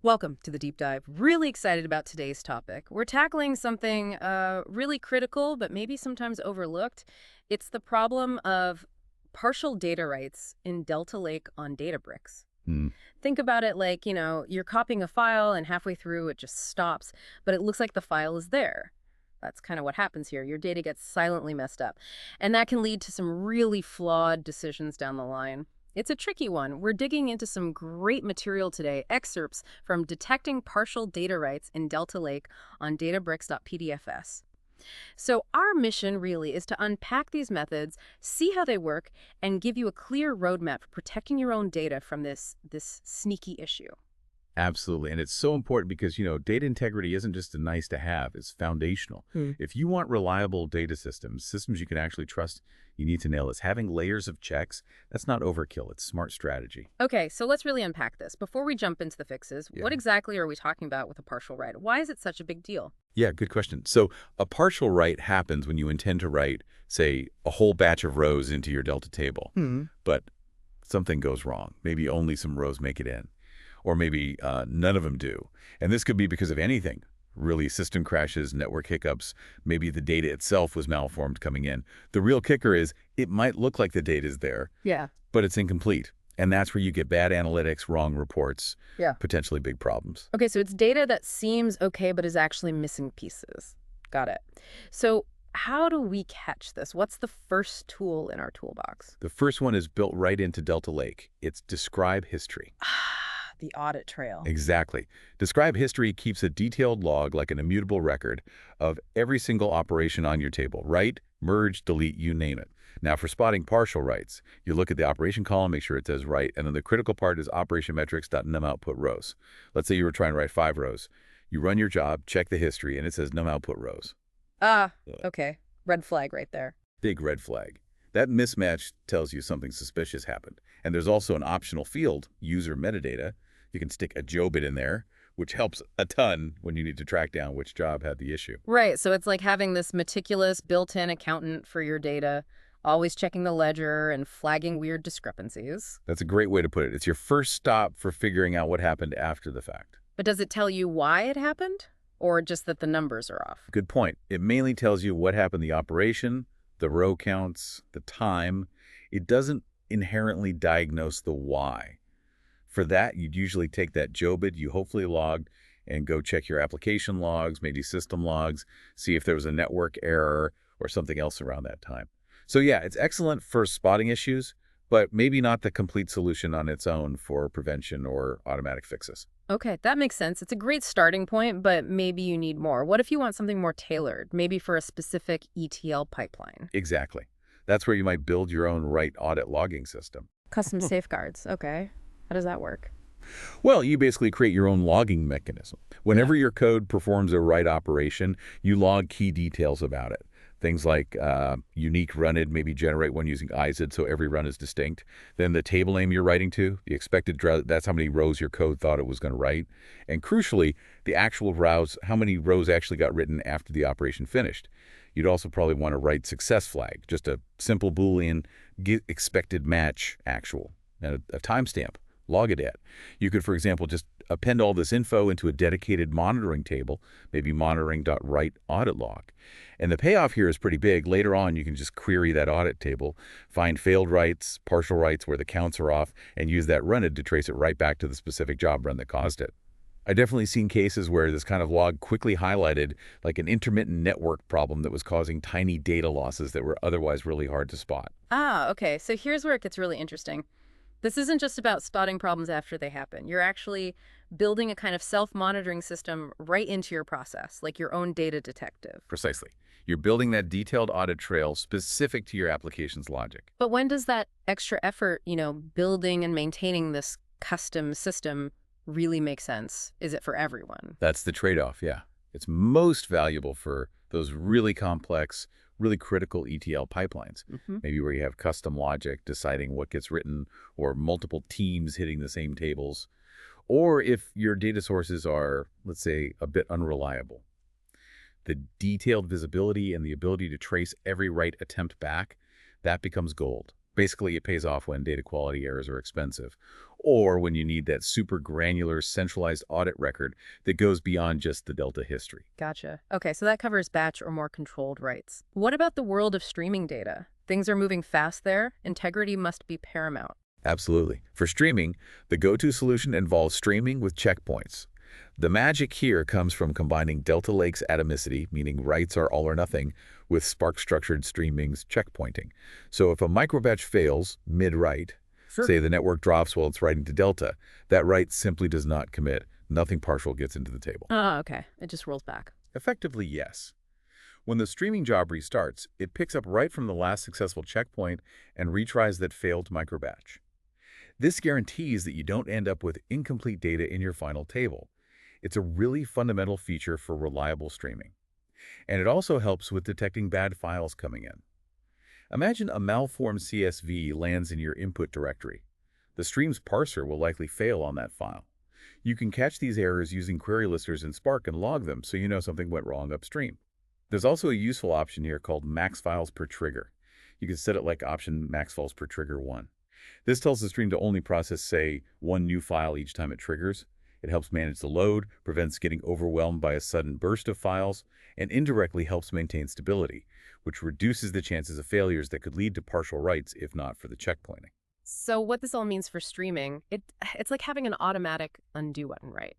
Welcome to the deep dive. Really excited about today's topic. We're tackling something really critical, but maybe sometimes overlooked. It's the problem of partial data writes in Delta Lake on Databricks. Hmm. Think about it like, you're copying a file and halfway through it just stops, but it looks like the file is there. That's kind of what happens here. Your data gets silently messed up. And that can lead to some really flawed decisions down the line. It's a tricky one. We're digging into some great material today, excerpts from Detecting Partial Data Writes in Delta Lake on Databricks.pdfs. So our mission really is to unpack these methods, see how they work, and give you a clear roadmap for protecting your own data from this sneaky issue. Absolutely. And it's so important because, data integrity isn't just a nice to have, it's foundational. Hmm. If you want reliable data systems you can actually trust, you need to nail this. Having layers of checks, that's not overkill, it's smart strategy. Okay, so let's really unpack this. Before we jump into the fixes, Yeah. what exactly are we talking about with a partial write? Why is it such a big deal? Yeah, good question. So a partial write happens when you intend to write, say, a whole batch of rows into your Delta table, but something goes wrong. Maybe only some rows make it in. Or maybe none of them do. And this could be because of anything. Really, system crashes, network hiccups, maybe the data itself was malformed coming in. The real kicker is it might look like the data is there, Yeah. but it's incomplete. And that's where you get bad analytics, wrong reports, Yeah. potentially big problems. Okay, so it's data that seems okay but is actually missing pieces. Got it. So how do we catch this? What's the first tool in our toolbox? The first one is built right into Delta Lake. It's Describe History. The audit trail. Exactly. Describe History keeps a detailed log, like an immutable record, of every single operation on your table. Write, merge, delete, you name it. Now, for spotting partial writes, you look at the operation column, make sure it says write, and then the critical part is operationmetrics.numoutput rows. Let's say you were trying to write 5 rows. You run your job, check the history, and it says numoutput rows. Ah, Ugh. okay. Red flag right there. Big red flag. That mismatch tells you something suspicious happened. And there's also an optional field, user metadata. You can stick a Jobit in there, which helps a ton when you need to track down which job had the issue. Right, so it's like having this meticulous built-in accountant for your data, always checking the ledger and flagging weird discrepancies. That's a great way to put it. It's your first stop for figuring out what happened after the fact. But does it tell you why it happened? Or just that the numbers are off? Good point. It mainly tells you what happened, the operation, the row counts, the time. It doesn't inherently diagnose the why. For that, you'd usually take that Jobit you hopefully logged and go check your application logs, maybe system logs, see if there was a network error or something else around that time. So yeah, it's excellent for spotting issues, but maybe not the complete solution on its own for prevention or automatic fixes. Okay, that makes sense. It's a great starting point, but maybe you need more. What if you want something more tailored, maybe for a specific ETL pipeline? Exactly. That's where you might build your own write audit logging system. Custom safeguards. Okay. How does that work? Well, you basically create your own logging mechanism. Whenever your code performs a write operation, you log key details about it. Things like unique runid, maybe generate one using IZID so every run is distinct. Then the table name you're writing to, the expected, that's how many rows your code thought it was going to write. And crucially, the actual rows, how many rows actually got written after the operation finished. You'd also probably want to write success flag, just a simple Boolean, get expected match actual, and a timestamp. Log it at. You could, for example, just append all this info into a dedicated monitoring table, maybe monitoring.write audit log. And the payoff here is pretty big. Later on, you can just query that audit table, find failed writes, partial writes where the counts are off, and use that runid to trace it right back to the specific job run that caused it. I've definitely seen cases where this kind of log quickly highlighted like an intermittent network problem that was causing tiny data losses that were otherwise really hard to spot. Ah, okay. So here's where it gets really interesting. This isn't just about spotting problems after they happen. You're actually building a kind of self-monitoring system right into your process, like your own data detective. Precisely. You're building that detailed audit trail specific to your application's logic. But when does that extra effort, building and maintaining this custom system really make sense? Is it for everyone? That's the trade-off, yeah. It's most valuable for those really complex, really critical ETL pipelines, maybe where you have custom logic deciding what gets written or multiple teams hitting the same tables, or if your data sources are, let's say, a bit unreliable. The detailed visibility and the ability to trace every write attempt back, that becomes gold. Basically, it pays off when data quality errors are expensive, or when you need that super granular, centralized audit record that goes beyond just the Delta history. Gotcha. Okay, so that covers batch or more controlled writes. What about the world of streaming data? Things are moving fast there. Integrity must be paramount. Absolutely. For streaming, the go-to solution involves streaming with checkpoints. The magic here comes from combining Delta Lake's atomicity, meaning writes are all or nothing, with Spark-structured streaming's checkpointing. So if a microbatch fails mid-write, say the network drops while it's writing to Delta, that write simply does not commit. Nothing partial gets into the table. Oh, okay. It just rolls back. Effectively, yes. When the streaming job restarts, it picks up right from the last successful checkpoint and retries that failed microbatch. This guarantees that you don't end up with incomplete data in your final table. It's a really fundamental feature for reliable streaming. And it also helps with detecting bad files coming in. Imagine a malformed CSV lands in your input directory. The stream's parser will likely fail on that file. You can catch these errors using query listers in Spark and log them so you know something went wrong upstream. There's also a useful option here called max files per trigger. You can set it like option max files per trigger 1. This tells the stream to only process, say, one new file each time it triggers. It helps manage the load, prevents getting overwhelmed by a sudden burst of files, and indirectly helps maintain stability, which reduces the chances of failures that could lead to partial writes if not for the checkpointing. So what this all means for streaming, it's like having an automatic undo button, right?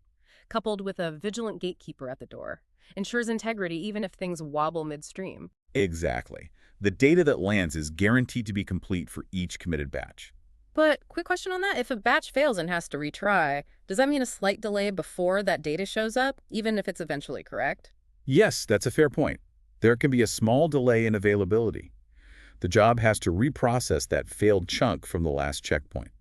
Coupled with a vigilant gatekeeper at the door. Ensures integrity even if things wobble midstream. Exactly. The data that lands is guaranteed to be complete for each committed batch. But quick question on that. If a batch fails and has to retry, does that mean a slight delay before that data shows up, even if it's eventually correct? Yes, that's a fair point. There can be a small delay in availability. The job has to reprocess that failed chunk from the last checkpoint.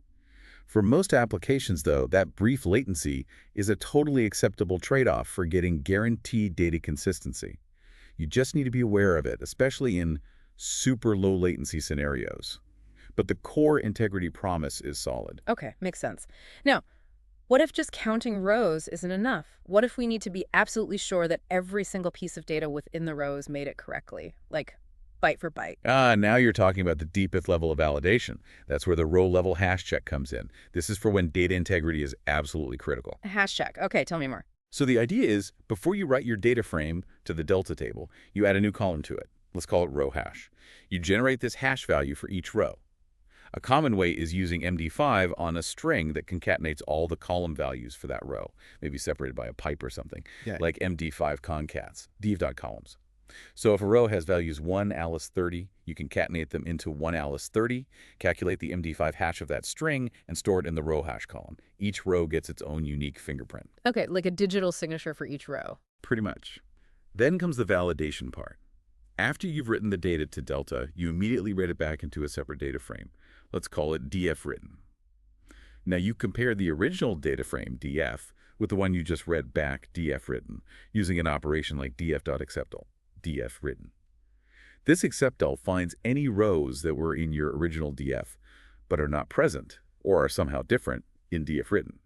For most applications, though, that brief latency is a totally acceptable trade-off for getting guaranteed data consistency. You just need to be aware of it, especially in super low latency scenarios. But the core integrity promise is solid. Okay, makes sense. Now, what if just counting rows isn't enough? What if we need to be absolutely sure that every single piece of data within the rows made it correctly, like byte for byte? Now you're talking about the deepest level of validation. That's where the row-level hash check comes in. This is for when data integrity is absolutely critical. A hash check. Okay, tell me more. So the idea is, before you write your data frame to the Delta table, you add a new column to it. Let's call it row hash. You generate this hash value for each row. A common way is using MD5 on a string that concatenates all the column values for that row, maybe separated by a pipe or something, like MD5 concats, div.columns. So if a row has values 1 alice 30, you concatenate them into 1 alice 30, calculate the MD5 hash of that string, and store it in the row hash column. Each row gets its own unique fingerprint. Okay, like a digital signature for each row. Pretty much. Then comes the validation part. After you've written the data to Delta, you immediately write it back into a separate data frame. Let's call it df written. Now you compare the original data frame, df, with the one you just read back, df written, using an operation like df.acceptall, df written. This acceptall finds any rows that were in your original df, but are not present, or are somehow different, in df written.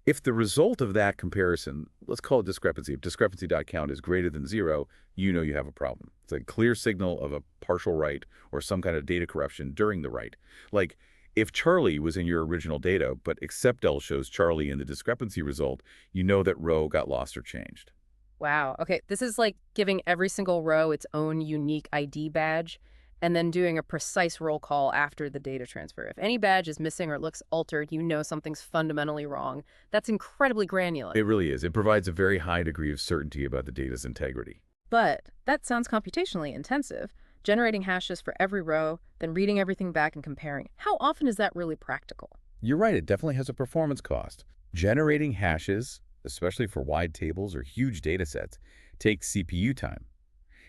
If the result of that comparison, let's call it discrepancy, if discrepancy.count is greater than 0, you know you have a problem. It's a clear signal of a partial write or some kind of data corruption during the write. Like, if Charlie was in your original data, but acceptall shows Charlie in the discrepancy result, you know that row got lost or changed. Wow. Okay, this is like giving every single row its own unique ID badge and then doing a precise roll call after the data transfer. If any badge is missing or looks altered, you know something's fundamentally wrong. That's incredibly granular. It really is. It provides a very high degree of certainty about the data's integrity. But that sounds computationally intensive. Generating hashes for every row, then reading everything back and comparing. How often is that really practical? You're right, it definitely has a performance cost. Generating hashes, especially for wide tables or huge data sets, takes CPU time.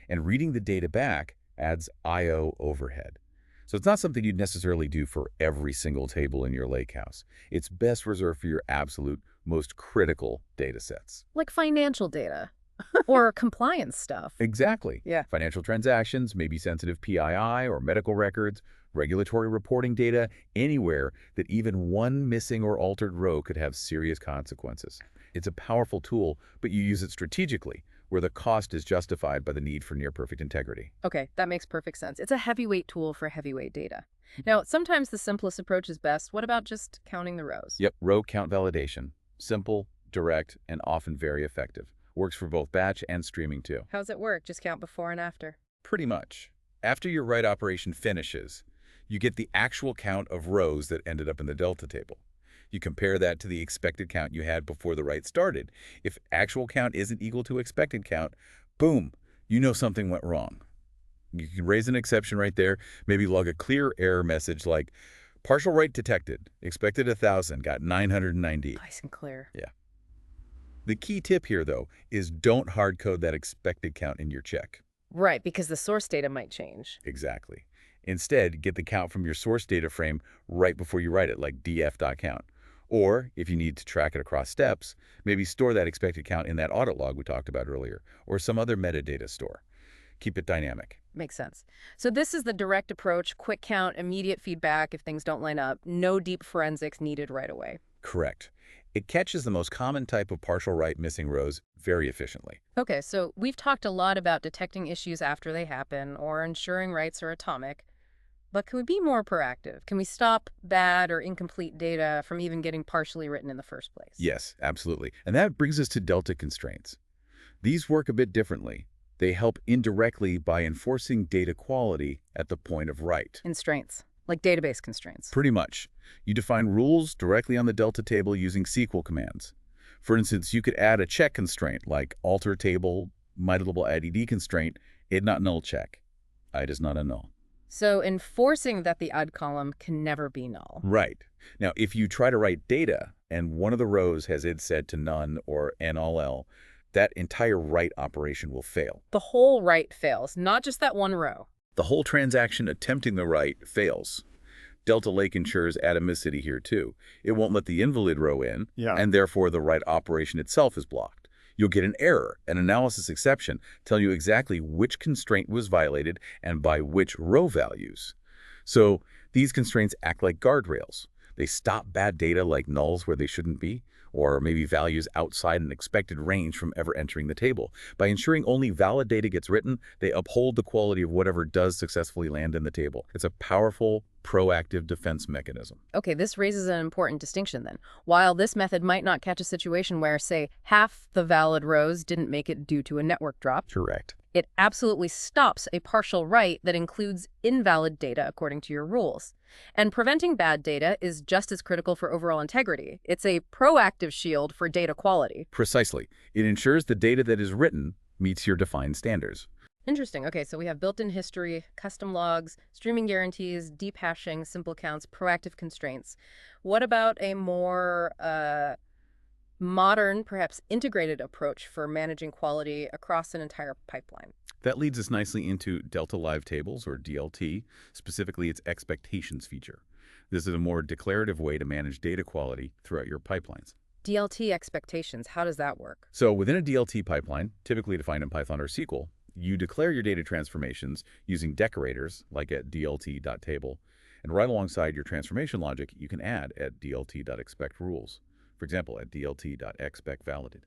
And reading the data back adds I/O overhead. So it's not something you'd necessarily do for every single table in your lakehouse. It's best reserved for your absolute most critical data sets. Like financial data or compliance stuff. Exactly. Yeah. Financial transactions, maybe sensitive PII or medical records, regulatory reporting data, anywhere that even one missing or altered row could have serious consequences. It's a powerful tool, but you use it strategically, where the cost is justified by the need for near-perfect integrity. Okay, that makes perfect sense. It's a heavyweight tool for heavyweight data. Now, sometimes the simplest approach is best. What about just counting the rows? Yep, row count validation. Simple, direct, and often very effective. Works for both batch and streaming too. How's it work? Just count before and after? Pretty much. After your write operation finishes, you get the actual count of rows that ended up in the Delta table. You compare that to the expected count you had before the write started. If actual count isn't equal to expected count, boom, you know something went wrong. You can raise an exception right there, maybe log a clear error message like, partial write detected, expected 1,000, got 990. Nice and clear. Yeah. The key tip here, though, is don't hard code that expected count in your check. Right, because the source data might change. Exactly. Instead, get the count from your source data frame right before you write it, like df.count. Or, if you need to track it across steps, maybe store that expected count in that audit log we talked about earlier, or some other metadata store. Keep it dynamic. Makes sense. So this is the direct approach, quick count, immediate feedback if things don't line up, no deep forensics needed right away. Correct. It catches the most common type of partial write missing rows very efficiently. Okay, so we've talked a lot about detecting issues after they happen or ensuring writes are atomic. But can we be more proactive? Can we stop bad or incomplete data from even getting partially written in the first place? Yes, absolutely. And that brings us to Delta constraints. These work a bit differently. They help indirectly by enforcing data quality at the point of write. Constraints, like database constraints. Pretty much. You define rules directly on the Delta table using SQL commands. For instance, you could add a check constraint like alter table, mutable add constraint, id not null check. Id is not a null. So enforcing that the odd column can never be null. Right. Now, if you try to write data and one of the rows has id set to none or null, that entire write operation will fail. The whole write fails, not just that one row. The whole transaction attempting the write fails. Delta Lake ensures atomicity here too. It won't let the invalid row in, and therefore the write operation itself is blocked. You'll get an error, an analysis exception, telling you exactly which constraint was violated and by which row values. So these constraints act like guardrails. They stop bad data like nulls where they shouldn't be, or maybe values outside an expected range from ever entering the table. By ensuring only valid data gets written, they uphold the quality of whatever does successfully land in the table. It's a powerful, proactive defense mechanism. Okay, this raises an important distinction then. While this method might not catch a situation where, say, half the valid rows didn't make it due to a network drop, Correct. it absolutely stops a partial write that includes invalid data according to your rules. And preventing bad data is just as critical for overall integrity. It's a proactive shield for data quality. Precisely. It ensures the data that is written meets your defined standards. Interesting. Okay, so we have built-in history, custom logs, streaming guarantees, deep hashing, simple counts, proactive constraints. What about a more modern, perhaps integrated approach for managing quality across an entire pipeline? That leads us nicely into Delta Live Tables, or DLT, specifically its expectations feature. This is a more declarative way to manage data quality throughout your pipelines. DLT expectations, how does that work? So within a DLT pipeline, typically defined in Python or SQL, you declare your data transformations using decorators, like at dlt.table, and right alongside your transformation logic, you can add at dlt.expectRules. For example, at dlt.expectValided,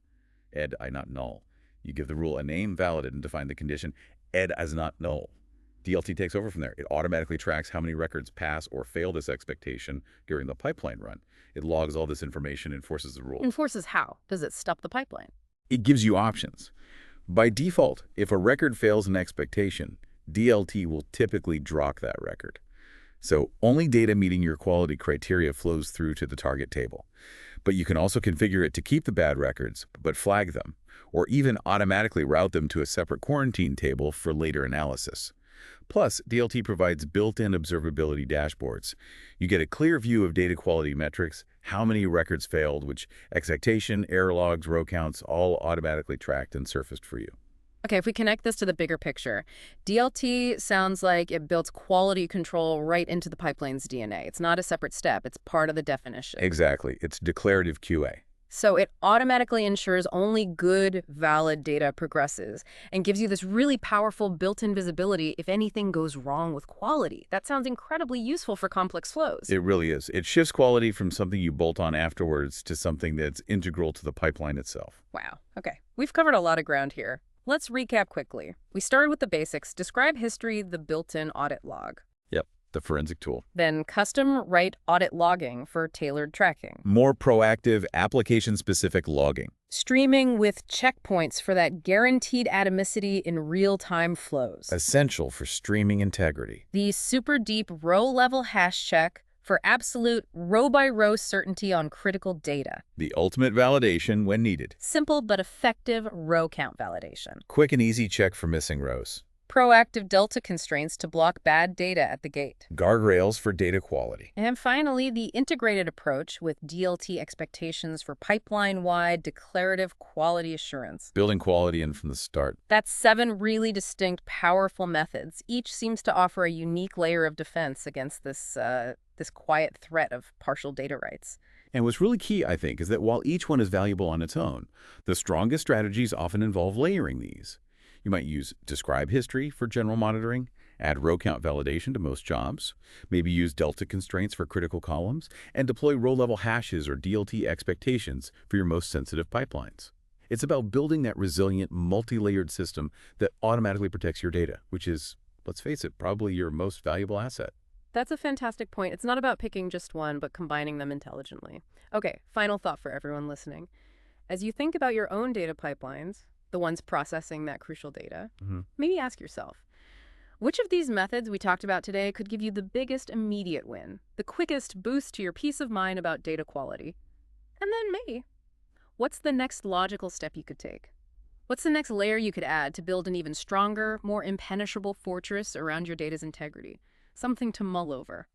ed I not null. You give the rule a name, validate, and define the condition ed as not null. DLT takes over from there. It automatically tracks how many records pass or fail this expectation during the pipeline run. It logs all this information and enforces the rule. Enforces how? Does it stop the pipeline? It gives you options. By default, if a record fails an expectation, DLT will typically drock that record. So only data meeting your quality criteria flows through to the target table. But you can also configure it to keep the bad records, but flag them, or even automatically route them to a separate quarantine table for later analysis. Plus, DLT provides built-in observability dashboards. You get a clear view of data quality metrics, how many records failed, which expectation, error logs, row counts, all automatically tracked and surfaced for you. Okay, if we connect this to the bigger picture, DLT sounds like it builds quality control right into the pipeline's DNA. It's not a separate step. It's part of the definition. Exactly. It's declarative QA. So it automatically ensures only good, valid data progresses and gives you this really powerful built-in visibility if anything goes wrong with quality. That sounds incredibly useful for complex flows. It really is. It shifts quality from something you bolt on afterwards to something that's integral to the pipeline itself. Wow. Okay. We've covered a lot of ground here. Let's recap quickly. We started with the basics. Describe history, the built-in audit log. Yep, the forensic tool. Then custom write audit logging for tailored tracking. More proactive, application-specific logging. Streaming with checkpoints for that guaranteed atomicity in real-time flows. Essential for streaming integrity. The super deep row-level hash check for absolute row-by-row certainty on critical data. The ultimate validation when needed. Simple but effective row count validation. Quick and easy check for missing rows. Proactive delta constraints to block bad data at the gate. Guardrails for data quality. And finally, the integrated approach with DLT expectations for pipeline-wide declarative quality assurance. Building quality in from the start. That's 7 really distinct, powerful methods. Each seems to offer a unique layer of defense against this quiet threat of partial data writes. And what's really key, I think, is that while each one is valuable on its own, the strongest strategies often involve layering these. You might use describe history for general monitoring, add row count validation to most jobs, maybe use delta constraints for critical columns, and deploy row-level hashes or DLT expectations for your most sensitive pipelines. It's about building that resilient, multi-layered system that automatically protects your data, which is, let's face it, probably your most valuable asset. That's a fantastic point. It's not about picking just one, but combining them intelligently. Okay, final thought for everyone listening. As you think about your own data pipelines, the ones processing that crucial data, maybe ask yourself, which of these methods we talked about today could give you the biggest immediate win, the quickest boost to your peace of mind about data quality? And then maybe, what's the next logical step you could take? What's the next layer you could add to build an even stronger, more impenetrable fortress around your data's integrity? Something to mull over.